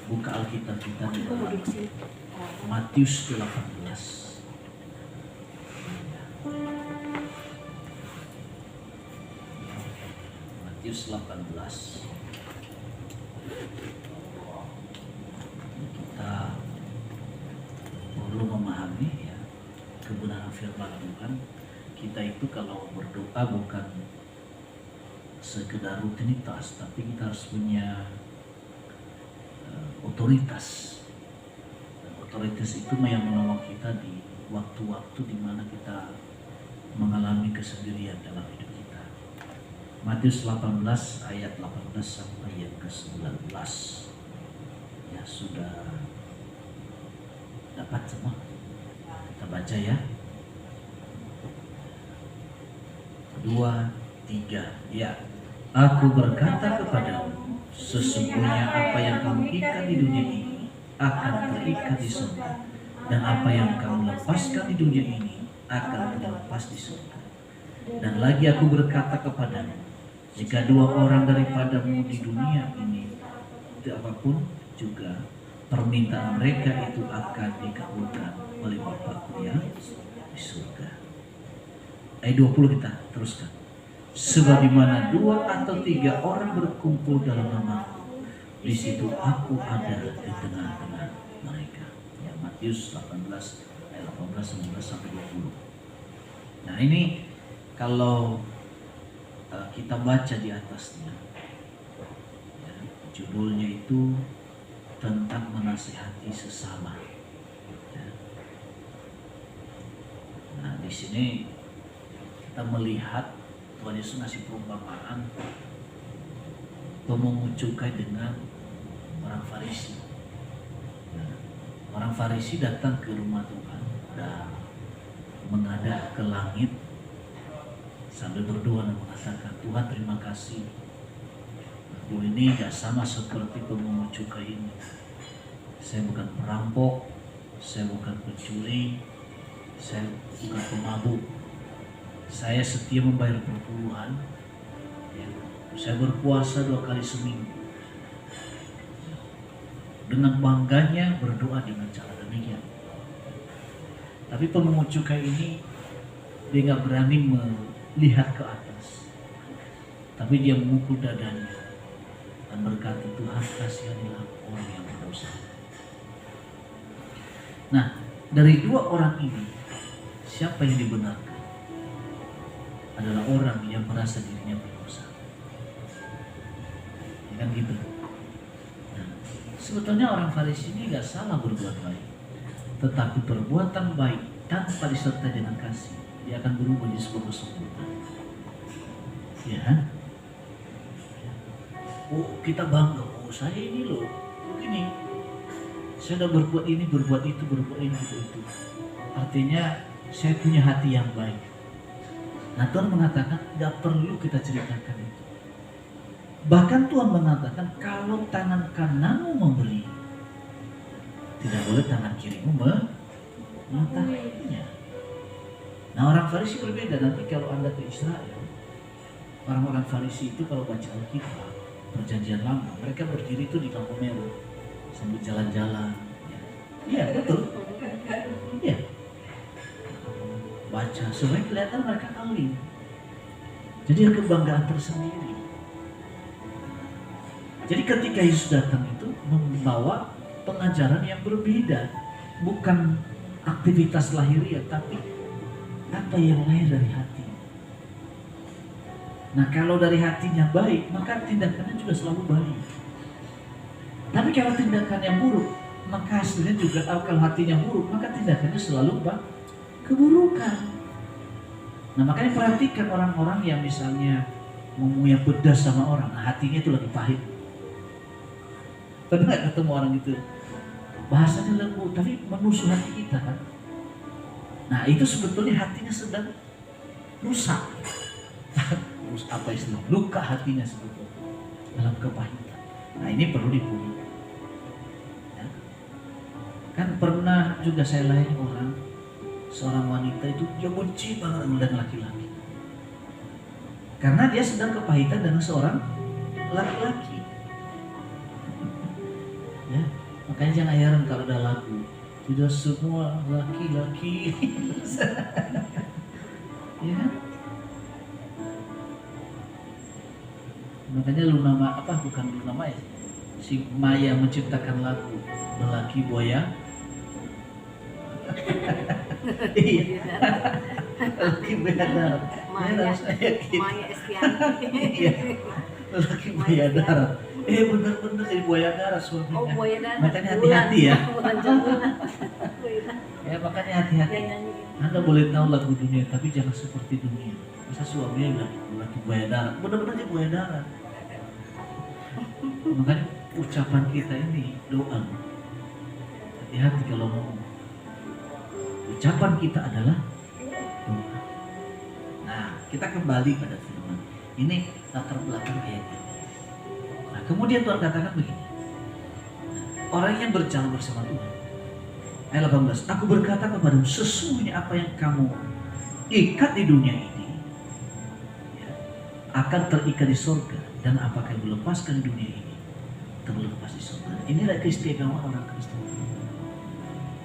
Buka Alkitab kita di dalam Matius 18. Matius 18. Kita perlu memahami ya kebenaran firman Tuhan. Kita itu kalau berdoa bukan sekedar rutinitas, tapi kita harus punya otoritas. Dan otoritas itu yang menolong kita di waktu-waktu di mana kita mengalami kesendirian dalam hidup kita. Matius 18 ayat 18 sampai yang ke-19. Ya sudah dapat semua. Kita baca ya. 2, 3. Ya. Aku berkata kepadamu, sesungguhnya apa yang kamu ikat di dunia ini akan terikat di surga, dan apa yang kamu lepaskan di dunia ini akan terlepas di surga. Dan lagi aku berkata kepadamu, jika 2 orang daripadamu di dunia ini, apapun juga permintaan mereka itu akan dikabulkan oleh Bapakku yang di surga. Ayat 20 kita teruskan. Sebab di mana 2 atau 3 orang berkumpul dalam namaku, di situ aku ada di tengah-tengah mereka. Ya, Matius 18 ayat 18 19 sampai 20. Nah, ini kalau kita baca di atasnya, ya, judulnya itu tentang menasihati sesama. Ya. Nah, di sini kita melihat Tuhan Yesus ngasih perumpamaan pemungut cukai dengan orang Farisi. Nah, orang Farisi datang ke rumah Tuhan dan menghadap ke langit sambil berdoa dan mengatakan, Tuhan terima kasih, aku ini gak sama seperti pemungut cukai ini. Saya bukan perampok, saya bukan pencuri, saya bukan pemabuk. Saya setia membayar perpuluhan. Ya. Saya berpuasa 2 kali seminggu. Dengan bangganya berdoa dengan cara demikian. Tapi pemungut cukai ini dia nggak berani melihat ke atas. Tapi dia memukul dadanya dan berkata, Tuhan kasihanilah orang yang berdosa. Nah, dari 2 orang ini siapa yang dibenarkan? Adalah orang yang merasa dirinya berdosa. Ya kan gitu. Nah, sebetulnya orang Farisi ini gak salah berbuat baik, tetapi perbuatan baik tanpa disertai dengan kasih, dia akan berubah jadi sebuah kesempurnaan. Ya kan? Oh, kita bangga, oh saya ini loh, begini, saya udah berbuat ini, berbuat itu, berbuat ini, itu. Artinya saya punya hati yang baik. Nah, Tuhan mengatakan gak perlu kita ceritakan itu. Bahkan Tuhan mengatakan kalau tangan kananmu memberi, tidak boleh tangan kirimu mengetahuinya. Nah, orang Farisi berbeda. Nanti kalau Anda ke Israel, orang-orang Farisi itu kalau baca Alkitab Perjanjian Lama, mereka berdiri itu di lampu merah sambil jalan-jalan. Iya, betul. Iya. Baca supaya kelihatan mereka alim. Jadi ada kebanggaan tersendiri. Jadi ketika Yesus datang itu membawa pengajaran yang berbeda, bukan aktivitas lahiriah, tapi apa yang lahir dari hati. Nah, kalau dari hatinya baik, maka tindakannya juga selalu baik. Tapi kalau tindakannya buruk, maka hasilnya juga, kalau hatinya buruk, maka tindakannya selalu keburukan. Nah, makanya perhatikan orang-orang yang misalnya mempunyai pedas sama orang, nah hatinya itu lagi pahit. Pernah gak ketemu orang gitu? Bahasanya lembut, tapi menusuk hati kita kan. Nah, itu sebetulnya hatinya sedang rusak. Apa istilah? Luka hatinya sebetulnya dalam kepahitan. Nah, ini perlu dipulihkan. Ya. Kan pernah juga saya layani orang, seorang wanita itu dia benci banget dengan laki-laki karena dia sedang kepahitan dengan seorang laki-laki. Ya, makanya jangan heran kalau ada lagu tidak semua laki-laki. Ya kan? Makanya bukan Luna Maya, si Maya menciptakan lagu lelaki buaya. Iya, lelaki buaya darat. Maya Estianti. Iya, lelaki buaya darat. Bener-bener jadi buaya darat suaminya. Oh, buaya darat. Makanya hati-hati ya. Bukan jambulan. Ya makanya hati-hati. Anda boleh tahu lagu dunia, tapi jangan seperti dunia. Masa suaminya bilang lelaki buaya darat, bener-bener dia buaya darat. Makanya ucapan kita ini doa. Hati-hati kalau ngomong. Ucapan kita adalah doa. Nah, kita kembali pada firman. Ini latar belakang ayat ini. Nah, kemudian Tuhan katakan begini. Orang yang berjalan bersama Tuhan. Ayat 18. Aku berkata kepadamu, sesungguhnya apa yang kamu ikat di dunia ini ya, akan terikat di surga, dan apakah yang dilepaskan di dunia ini terlepas di surga. Inilah keistimewaan orang Kristen.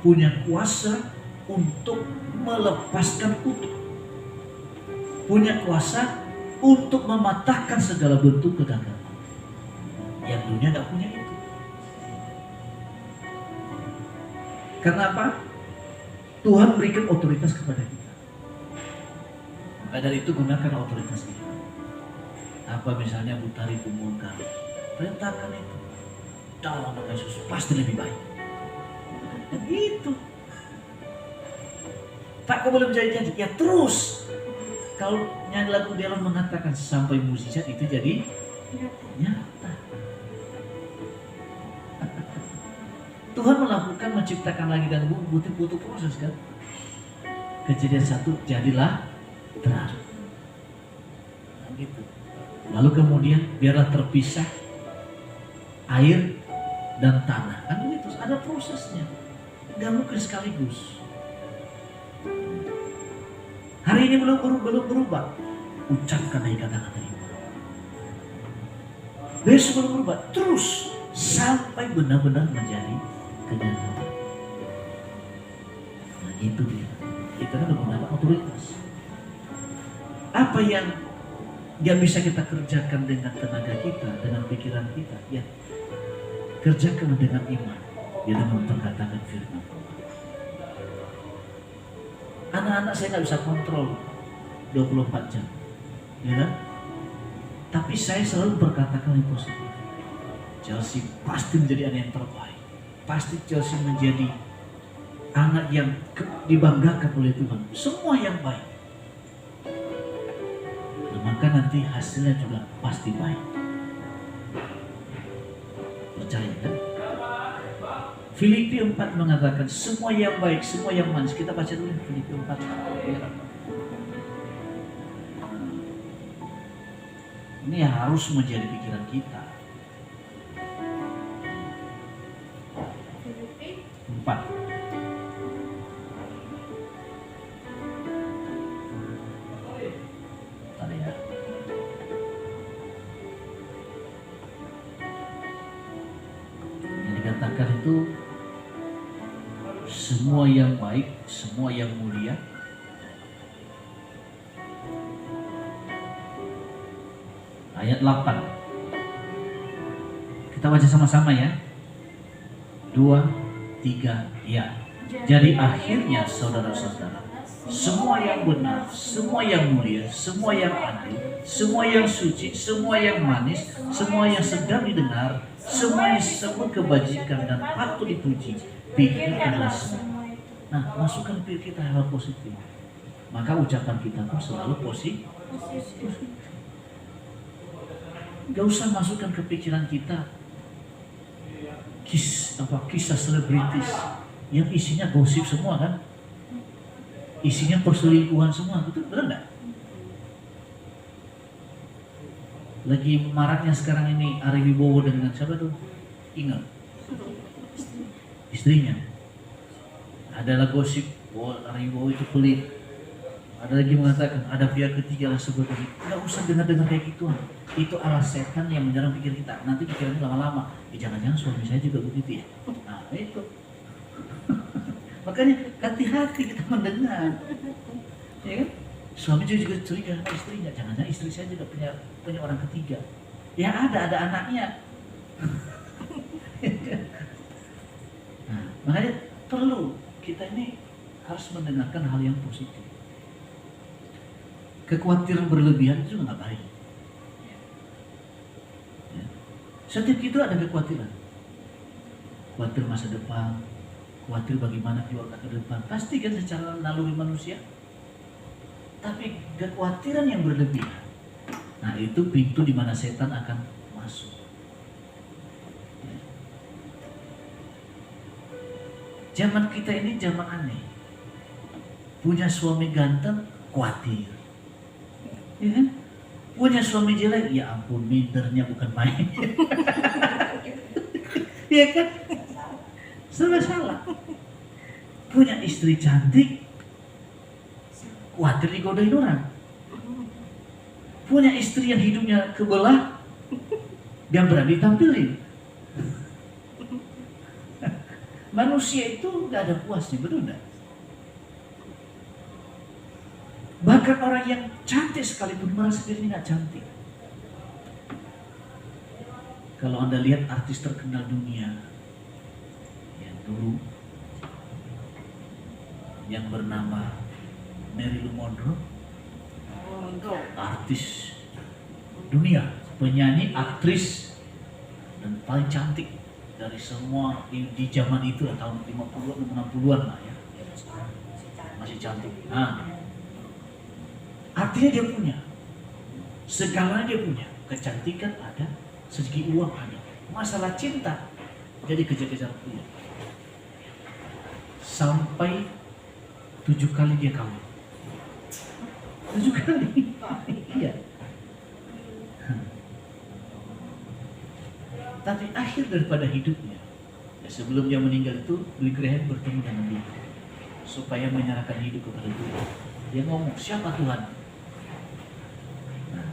Punya kuasa untuk melepaskan kutuk. Punya kuasa untuk mematahkan segala bentuk kegagalan. Yang dunia tidak punya itu. Karena apa? Tuhan berikan otoritas kepada kita. Maka dari itu gunakan otoritas kita. Apa misalnya Butari Pumulkan, perintahkan itu. Dalam nama Yesus pasti lebih baik. Dan itu. Tak kau boleh menjadi ya terus. Kalau nyanyi lagu Dialog mengatakan sampai mukjizat itu jadi nyata. Tuhan melakukan menciptakan langit dan bumi butuh proses kan. Kejadian 1 jadilah terang. Nah, gitu. Lalu kemudian biarlah terpisah air dan tanah. Kan begitu, ada prosesnya. Gak mungkin sekaligus. Hari ini belum berubah. Ucapkan dari kata-kata iman. Besok belum berubah. Terus sampai benar-benar menjadi kenyataan. Nah itu dia. Kita kan menggunakan otoritas. Apa yang bisa kita kerjakan dengan tenaga kita, dengan pikiran kita, ya kerjakan dengan iman. Dia memperkatakan firman. Anak-anak saya nggak bisa kontrol 24 jam, ya kan? Tapi saya selalu berkatakan yang positif. Chelsea pasti menjadi anak yang terbaik. Pasti Chelsea menjadi anak yang dibanggakan oleh Tuhan. Semua yang baik. Nah, maka nanti hasilnya juga pasti baik. Percaya kan? Filipi 4 mengatakan semua yang baik, semua yang manis. Kita baca dulu Filipi 4. Ya. Ini harus menjadi pikiran kita. Filipi 4. Tadi ya. Yang dikatakan itu semua yang baik, semua yang mulia, ayat 8. Kita baca sama-sama ya. 2, 3, ya. Jadi akhirnya saudara-saudara, semua yang benar, semua yang mulia, semua yang adil, semua yang suci, semua yang manis, semua yang sedang didengar, semua yang disebut kebajikan dan patut dipuji, pikirkanlah semua. Nah, masukkan pikir kita hal positif. Maka ucapan kita pun selalu positif. Gak usah masukkan ke pikiran kita kisah selebritis yang isinya gosip semua kan, isinya perselingkuhan semua, gitu benar nggak? Lagi maraknya sekarang ini Ari Wibowo dengan siapa tuh? Ingat? Istrinya. Adalah gosip bahwa Ari Wibowo itu pelit. Ada lagi mengatakan ada pihak ketiga dan sebagainya. Nggak usah dengar-dengar kayak gituan. Itu alas setan yang menyerang pikir kita. Nanti pikirannya lama-lama, jangan-jangan suami saya juga begitu ya. Nah itu. Makanya hati-hati kita mendengar. Ya kan? Suami juga curiga sama istrinya. Jangan-jangan istri saya juga punya orang ketiga. Ya ada anaknya. Nah, makanya perlu kita ini harus mendengarkan hal yang positif. Kekhawatiran berlebihan itu juga nggak baik. Ya. Setiap kita ada kekhawatiran. Khawatir masa depan, khawatir bagaimana keluarga ke depan. Pasti kan secara naluri manusia. Tapi kekhawatiran yang berlebihan, nah itu pintu di mana setan akan masuk. Ya. Zaman kita ini zaman aneh. Punya suami ganteng, khawatir. Ya kan? Punya suami jelek, ya ampun, mindernya bukan main. Ya kan? Salah. Punya istri cantik, khawatir digodain orang. Punya istri yang hidupnya kebelah, gak berani tampilin. Manusia itu gak ada puasnya, betul gak? Bahkan orang yang cantik sekalipun merasa dirinya gak cantik. Kalau Anda lihat artis terkenal dunia yang dulu, yang bernama Marilyn Monroe, artis dunia, penyanyi, aktris, dan paling cantik dari semua di zaman itu, tahun 50-an, 60-an lah ya. Masih cantik. Nah, artinya dia punya, segalanya dia punya, kecantikan ada, segi uang ada. Masalah cinta jadi kejar-kejar punya. Sampai 7 kali dia kawin. 7 kali. Iya. Tapi akhir daripada hidupnya, ya sebelum dia meninggal itu, Billy Graham bertemu dengan dia supaya menyerahkan hidup kepada Tuhan. Dia ngomong, siapa Tuhan? Nah,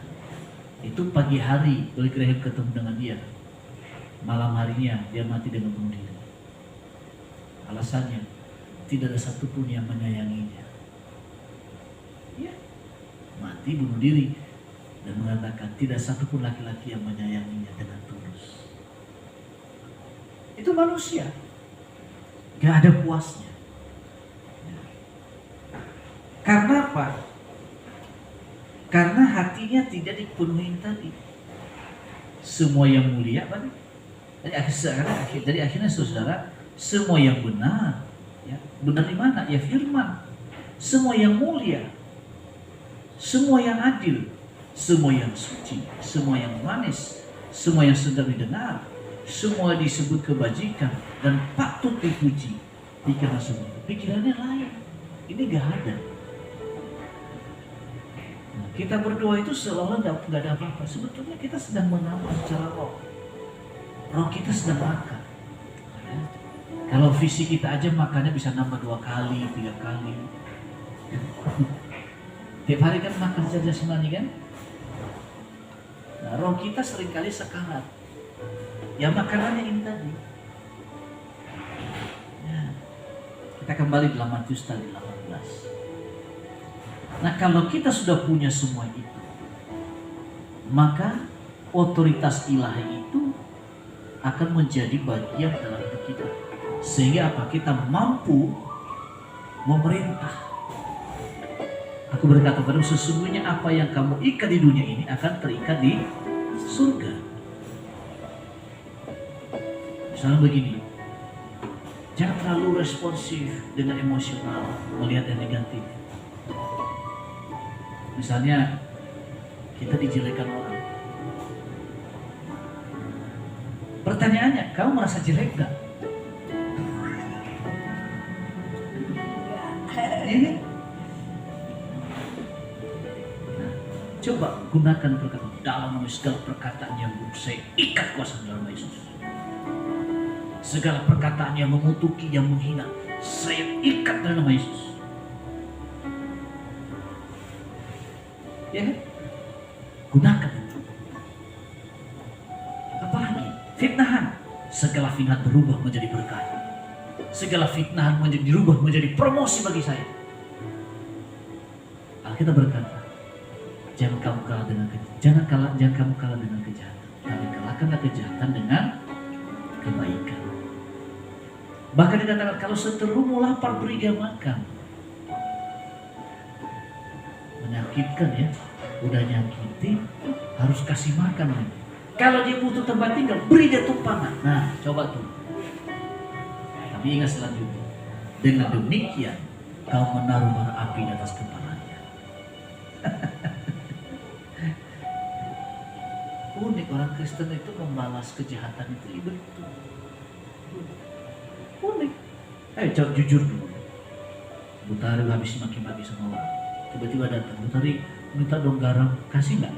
itu pagi hari Billy Graham ketemu dengan dia. Malam harinya dia mati dengan bunuh diri. Alasannya, tidak ada satupun yang menyayanginya. Ya, mati bunuh diri dan mengatakan tidak satupun laki-laki yang menyayanginya dengan tulus. Itu manusia, gak ada puasnya. Karena apa? Karena hatinya tidak dipenuhi tadi. Semua yang mulia, dari akhirnya saudara, semua yang benar, ya, benar di mana? Ya firman. Semua yang mulia, semua yang adil, semua yang suci, semua yang manis, semua yang sedang didengar, semua disebut kebajikan dan patut dipuji. Pikiran semua, pikirannya lain. Ini gak ada. Nah, kita berdoa itu seolah gak ada apa-apa. Sebetulnya kita sedang menambah secara roh. Roh kita sedang makan. Ya. Kalau visi kita aja makannya bisa nambah 2 kali, 3 kali. Tiap hari kan makan saja semani kan? Nah, roh kita seringkali sekarat. Ya makanannya ini tadi. Ya. Kita kembali dalam Matius tadi 18. Nah, kalau kita sudah punya semua itu, maka otoritas ilahi itu akan menjadi bagian dalam hidup kita. Sehingga apa? Kita mampu memerintah. Aku berkata padamu, sesungguhnya apa yang kamu ikat di dunia ini akan terikat di surga. Misalnya begini, jangan terlalu responsif dengan emosional melihat yang negatif. Misalnya kita dijelekan orang. Pertanyaannya, kamu merasa jelek gak? Ini. Nah, coba gunakan perkataan dalam segala perkataan yang buruk saya ikat kuasa dalam Yesus. Segala perkataan yang mengutuki, yang menghina, saya ikat dalam nama Yesus. Ya kan? Gunakan itu. Apalagi fitnahan. Segala fitnah berubah menjadi berkah. Segala fitnah dirubah menjadi promosi bagi saya. Alkitab berkata, jangan kamu kalah dengan kejahatan, tapi kalahkanlah kejahatan dengan kebaikan. Bahkan dikatakan kalau seterumu lapar beri dia makan. Menyakitkan ya, udah nyakiti harus kasih makan lagi. Kalau dia butuh tempat tinggal, beri dia tumpangan. Nah, coba tuh. Tapi ingat selanjutnya, dengan demikian kau menaruh bara api di atas kepalanya. Unik, orang Kristen itu membalas kejahatan itu betul. Unik. Ayo jawab jujur dulu. Butari habis maki-maki sama orang. Tiba-tiba datang, Butari minta dong garam, kasih nggak?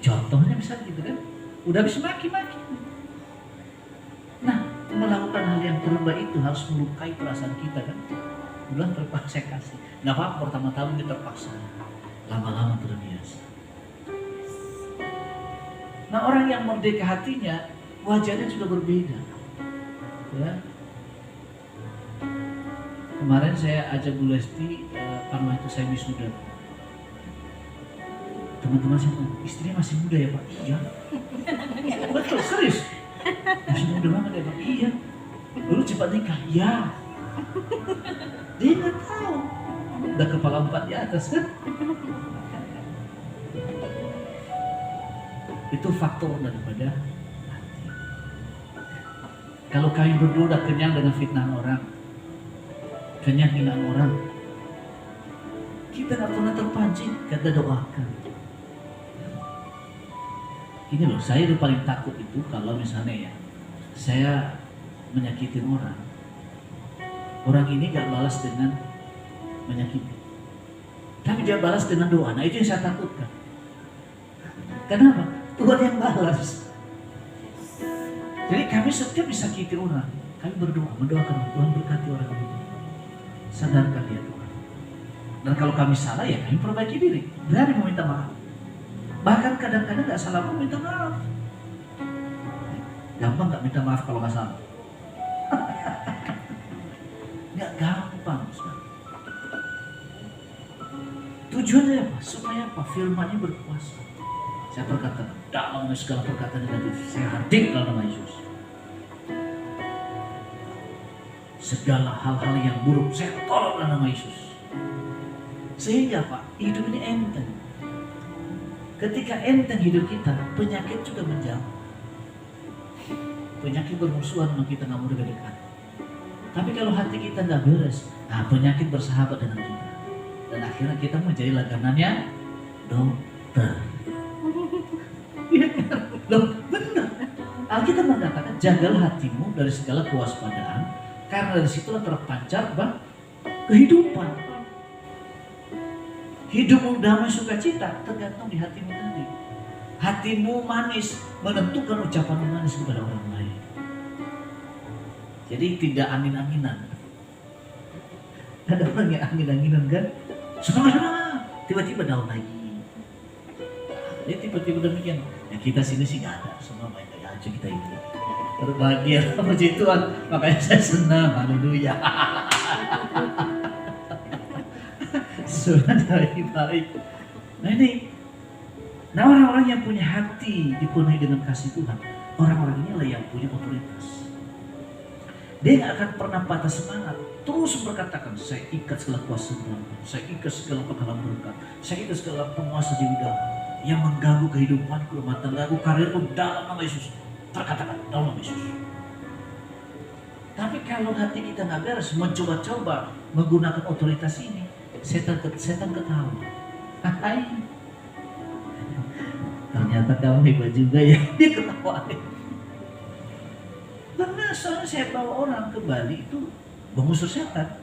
Contohnya misalnya gitu kan, udah habis maki-maki. Nah, melakukan hal yang terlebih itu harus melukai perasaan kita kan. Udah terpaksa kasih. Nggak apa-apa, pertama-tama kita terpaksa. Lama-lama terbiasa. Nah, orang yang merdeka hatinya, wajahnya sudah berbeda. Ya. Kemarin saya ajak Bu Lesti, karena itu saya wisuda. Teman-teman saya bilang, istrinya masih muda ya Pak? Iya. Betul, serius. Masih muda banget ya Pak? Iya. Dulu cepat nikah? Iya. Dia nggak tahu. Udah kepala 4 di atas kan? Itu faktor daripada hati. Kalau kami berdua udah kenyang dengan fitnah orang, kenyang hinaan orang, kita nggak pernah terpancing, kita doakan. Ini loh, saya udah paling takut itu kalau misalnya ya, saya menyakitin orang. Orang ini gak balas dengan menyakiti, tapi dia balas dengan doa. Nah itu yang saya takutkan. Kenapa? Tuhan yang balas. Jadi kami setiap disakiti orang, kami berdoa, mendoakan Tuhan berkati orang ini. Sadarkan dia Tuhan. Dan kalau kami salah ya kami perbaiki diri. Berani meminta maaf. Bahkan kadang-kadang gak salah pun minta maaf. Gampang gak minta maaf kalau gak salah? Gak gampang. Tujuannya apa? Supaya apa? Firman-Nya berkuasa. Saya berkata, dalam segala perkataan negatif, saya hadir dalam nama Yesus. Segala hal-hal yang buruk, saya tolak dalam nama Yesus. Sehingga Pak, hidup ini enteng. Ketika enteng hidup kita, penyakit juga menjauh. Penyakit bermusuhan sama kita, nggak mau dekat. Tapi kalau hati kita nggak beres, nah penyakit bersahabat dengan kita. Dan akhirnya kita menjadi langganannya dokter. Iya kan? Loh, benar. Alkitab mengatakan, jagalah hatimu dari segala kewaspadaan, karena dari situlah terpancar kehidupan. Hidupmu damai sukacita tergantung di hatimu tadi. Hatimu manis menentukan ucapanmu manis kepada orang lain. Jadi tidak angin-anginan. Ada orang yang angin-anginan kan? Semangat, tiba-tiba down lagi. Dia tiba-tiba demikian. Ya kita sini sih nggak ada, semua baik-baik aja kita itu. Berbahagia, puji Tuhan. Makanya saya senang, haleluya. Sudah baik. Nah ini, nah orang-orang yang punya hati dipenuhi dengan kasih Tuhan, orang-orang inilah yang punya otoritas. Dia nggak akan pernah patah semangat, terus berkatakan, saya ikat segala kuasa neraka, saya ikat segala penghalang berkat, saya ikat segala penguasa di udara yang mengganggu kehidupanku, rumah tanggaku, karirku dalam nama Yesus. Terkatakan dalam nama Yesus. Tapi kalau hati kita nggak beres, mencoba-coba menggunakan otoritas ini, setan ketawa. Hai. Ternyata kamu hebat juga ya, dia ketawain. Karena soalnya saya bawa orang ke Bali itu mengusir setan.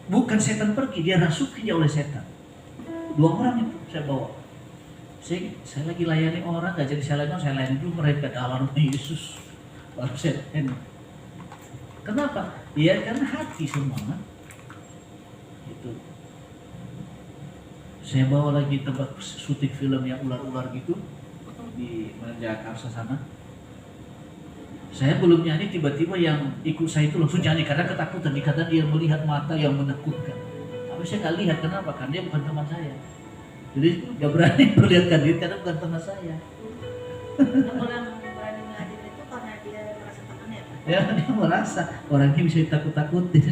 Bukan setan pergi, dia rasuki dia oleh setan. 2 orang itu saya bawa. Saya lagi layani orang, gak jadi saya layani dulu mereka dalam nama Yesus. Baru saya layani. Kenapa? Ya karena hati semua. Itu Saya bawa lagi tempat syuting film yang ular-ular gitu di Jakarta sana. Saya belum nyanyi, tiba-tiba yang ikut saya itu langsung nyanyi karena ketakutan, dikata dia melihat mata yang menakutkan. Tapi saya nggak lihat, kenapa? Karena dia bukan teman saya. Jadi nggak berani perlihatkan diri karena bukan teman saya. Orang berani ngajin itu karena dia merasa teman ya Pak? Ya dia merasa orang ini bisa ditakut-takutin.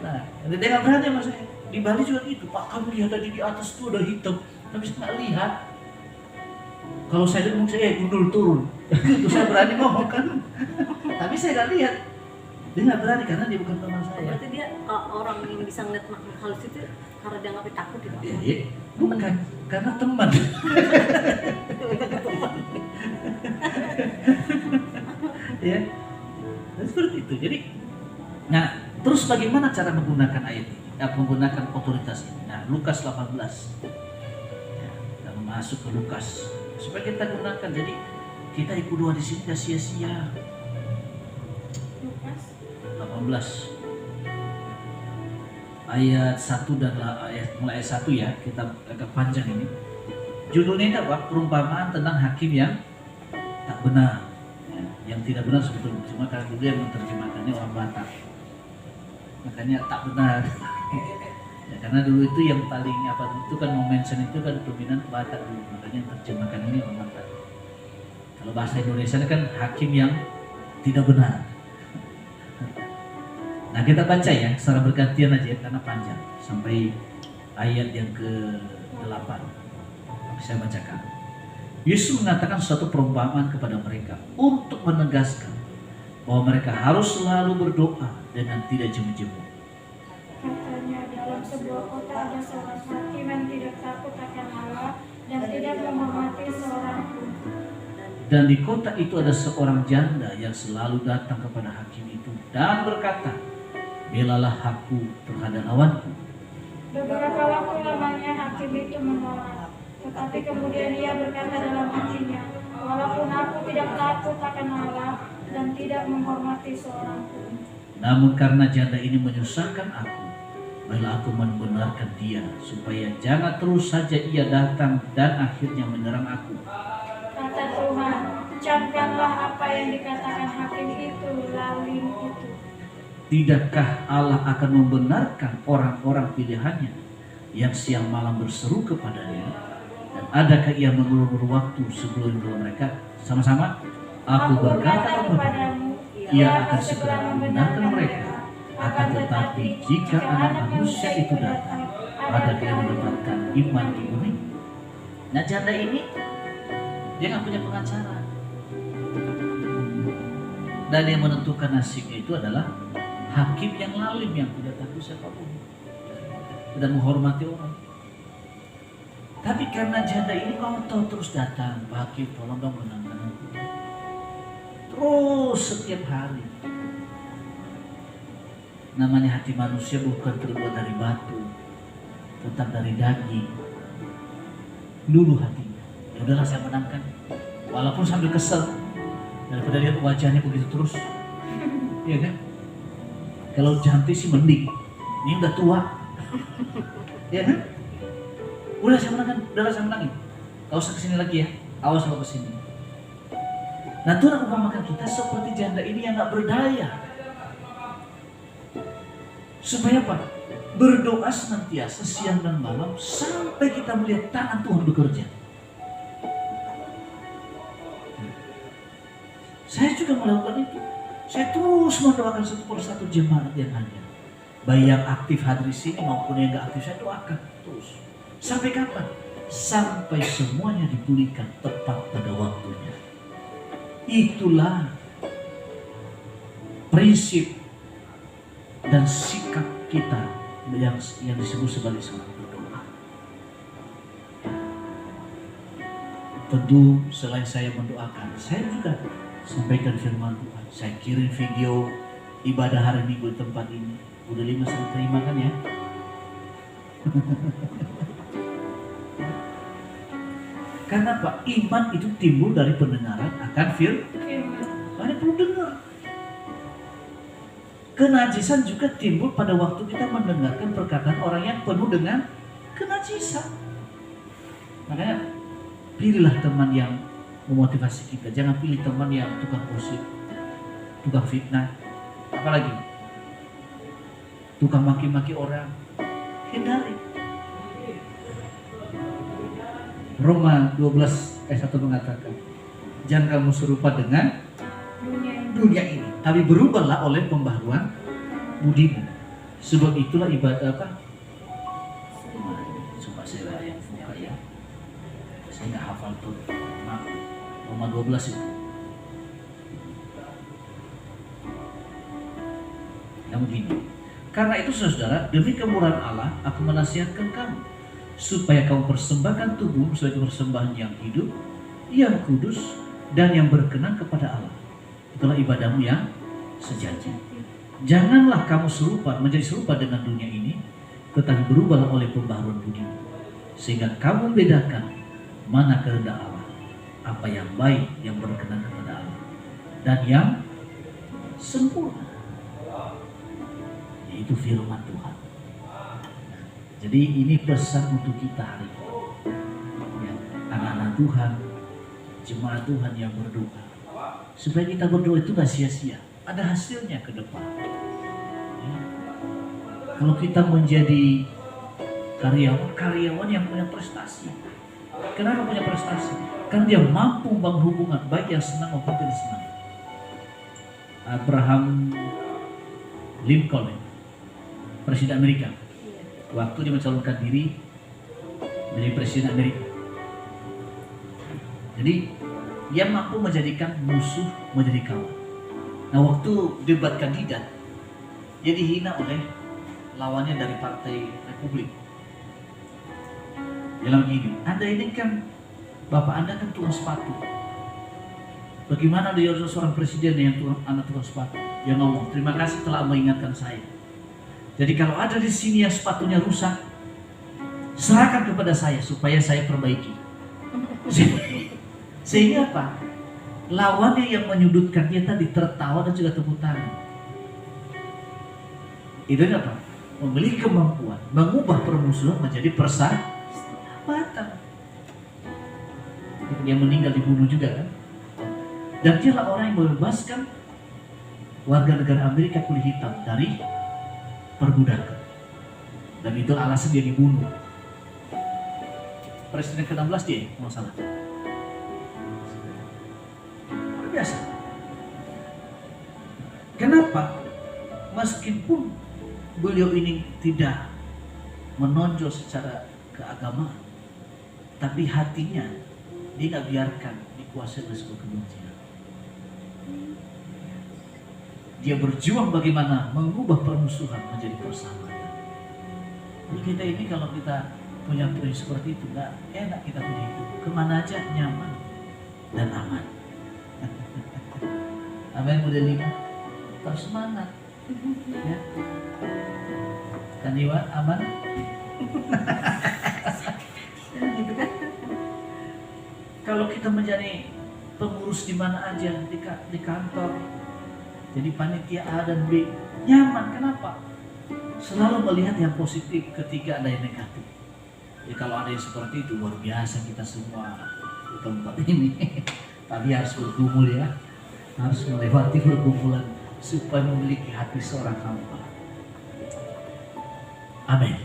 Nah, dia nggak berani sama saya. Di Bali juga gitu, Pak kami lihat tadi di atas tuh ada hitam, tapi saya nggak lihat. Kalau saya lihat mungkin saya gundul turun, itu saya berani ngomong kan, tapi saya nggak lihat. Dia nggak berani karena dia bukan teman saya. Berarti dia orang yang bisa ngeliat makhluk halus itu karena dia nggak takut gitu. Iya, bukan karena teman. Ya, dan seperti itu. Jadi, nah terus bagaimana cara menggunakan ayat ini? Menggunakan otoritas ini. Nah, Lukas 18. Ya, kita masuk ke Lukas supaya kita gunakan. Jadi kita ikut doa di sini gak sia-sia. Lukas 18 ayat 1 dan mulai ayat 1 ya, kita agak panjang ini. Judulnya ini apa? Perumpamaan tentang hakim yang tak benar. Ya, yang tidak benar sebetulnya, cuma karena dulu yang menerjemahkannya orang Batak, makanya tak benar. Ya, karena dulu itu yang paling apa itu kan mention itu kan dominan Batak dulu, makanya yang terjemahkan ini orang Batak. Kalau bahasa Indonesia kan hakim yang tidak benar. Nah kita baca ya secara bergantian aja karena panjang sampai ayat yang ke-8. Saya bacakan. Yesus mengatakan suatu perumpamaan kepada mereka untuk menegaskan bahwa mereka harus selalu berdoa dengan tidak jemu-jemu. Katanya, dalam sebuah kota ada seorang hakim yang tidak takut akan Allah dan tidak menghormati seorang pun. Dan di kota itu ada seorang janda yang selalu datang kepada hakim itu dan berkata, belalah aku terhadap lawanku. Beberapa waktu lamanya hakim itu menolak, tetapi kemudian ia berkata dalam hatinya, walaupun aku tidak takut akan Allah dan tidak menghormati seorang pun. Namun karena janda ini menyusahkan aku, baiklah aku membenarkan dia supaya jangan terus saja ia datang dan akhirnya menyerang aku. Kata Tuhan, camkanlah apa yang dikatakan hakim itu, lalim itu. Tidakkah Allah akan membenarkan orang-orang pilihannya yang siang malam berseru kepadanya? Dan adakah ia mengulur waktu sebelum mereka? Sama-sama, aku berkata kepadamu, ia akan segera membenarkan mereka. Akan tetapi jika anak manusia itu datang, adakah ia mendapatkan iman di bumi? Nah janda ini, dia nggak punya pengacara. Dan yang menentukan nasibnya itu adalah hakim yang lalim yang tidak takut siapapun dan menghormati orang. Tapi karena janda ini kotor terus datang, Pak Hakim tolong dong menangkan aku. Terus setiap hari. Namanya hati manusia bukan terbuat dari batu, tetap dari daging. Luluh hatinya. Ya udahlah saya menangkan, walaupun sambil kesel daripada lihat wajahnya begitu terus. Iya kan? Kalau cantik sih mending, ini udah tua, ya kan? Udah saya menangin, gak usah kesini lagi ya, awas kalau kesini. Nah Tuhan umpamakan kita seperti janda ini yang gak berdaya. Supaya apa? Berdoa senantiasa siang dan malam sampai kita melihat tangan Tuhan bekerja. Saya juga melakukan itu. Saya terus mendoakan satu persatu jemaat yang ada, baik yang aktif hadir di sini maupun yang nggak aktif, saya doakan terus. Sampai kapan? Sampai semuanya dipulihkan tepat pada waktunya. Itulah prinsip dan sikap kita yang disebut sebagai seorang berdoa. Tentu selain saya mendoakan, saya juga sampaikan firman Tuhan. Saya kirim video ibadah hari Minggu di tempat ini. Udah 5 sudah terima kan ya? Karena Pak, iman itu timbul dari pendengaran akan firman. Makanya perlu dengar. Kenajisan juga timbul pada waktu kita mendengarkan perkataan orang yang penuh dengan kenajisan. Makanya pilihlah teman yang memotivasi kita. Jangan pilih teman yang tukang gosip, tukang fitnah, apalagi tukang maki-maki orang. Hindari. Roma 12 ayat 1 mengatakan, jangan kamu serupa dengan dunia ini, tapi berubahlah oleh pembaharuan budimu. Sebab itulah ibadah apa? Coba saya buka ya. Saya nggak hafal tuh. Nah, Roma 12 itu. Yang begini. Karena itu saudara, demi kemurahan Allah, aku menasihatkan kamu supaya kamu persembahkan tubuh sebagai persembahan yang hidup, yang kudus, dan yang berkenan kepada Allah. Itulah ibadahmu yang sejati. Janganlah kamu menjadi serupa dengan dunia ini, tetapi berubahlah oleh pembaharuan budimu, sehingga kamu membedakan mana kehendak Allah, apa yang baik, yang berkenan kepada Allah, dan yang sempurna, yaitu firman Tuhan. Jadi ini pesan untuk kita hari ini, ya, anak-anak Tuhan, jemaat Tuhan yang berdoa, supaya kita berdoa itu gak sia-sia, ada hasilnya ke depan. Ya. Kalau kita menjadi karyawan yang punya prestasi. Kenapa punya prestasi? Karena dia mampu membangun hubungan baik yang senang maupun tidak senang. Abraham Lincoln, Presiden Amerika, waktu dia mencalonkan diri menjadi Presiden Amerika, jadi dia mampu menjadikan musuh menjadi kawan. Nah, waktu debat kandidat, dia dihina oleh lawannya dari Partai Republik. Dia bilang gini, Anda ini kan, Bapak Anda kan tukang sepatu. Bagaimana dia seorang presiden yang anak tukang sepatu? Dia ngomong, terima kasih telah mengingatkan saya. Jadi kalau ada di sini yang sepatunya rusak, serahkan kepada saya supaya saya perbaiki. Sehingga apa? Lawannya yang menyudutkan dia tadi tertawa dan juga tepuk tangan. Itu apa? Memiliki kemampuan mengubah permusuhan menjadi persahabatan. Dia meninggal dibunuh juga kan? Dan dialah orang yang membebaskan warga negara Amerika kulit hitam dari perbudakan. Dan itu alasan dia dibunuh. Presiden ke-16 dia, kalau salah. Biasa. Kenapa? Meskipun beliau ini tidak menonjol secara keagamaan, tapi hatinya dia nggak biarkan dikuasai oleh sebuah kebencian. Dia berjuang bagaimana mengubah permusuhan menjadi persahabatan. Jadi kita ini kalau kita punya prinsip seperti itu, nggak enak kita punya itu. Kemana aja nyaman dan aman. Amin, model 5. Terus semangat. Ya. Kan Iwan, aman? Kalau kita menjadi pengurus di mana aja, di kantor, jadi panitia A dan B, nyaman. Kenapa? Selalu melihat yang positif ketika ada yang negatif. Ya kalau ada yang seperti itu, luar biasa kita semua di tempat ini. Tapi harus bergumul ya. Harus melewati pergumulan supaya memiliki hati seorang hamba. Amin.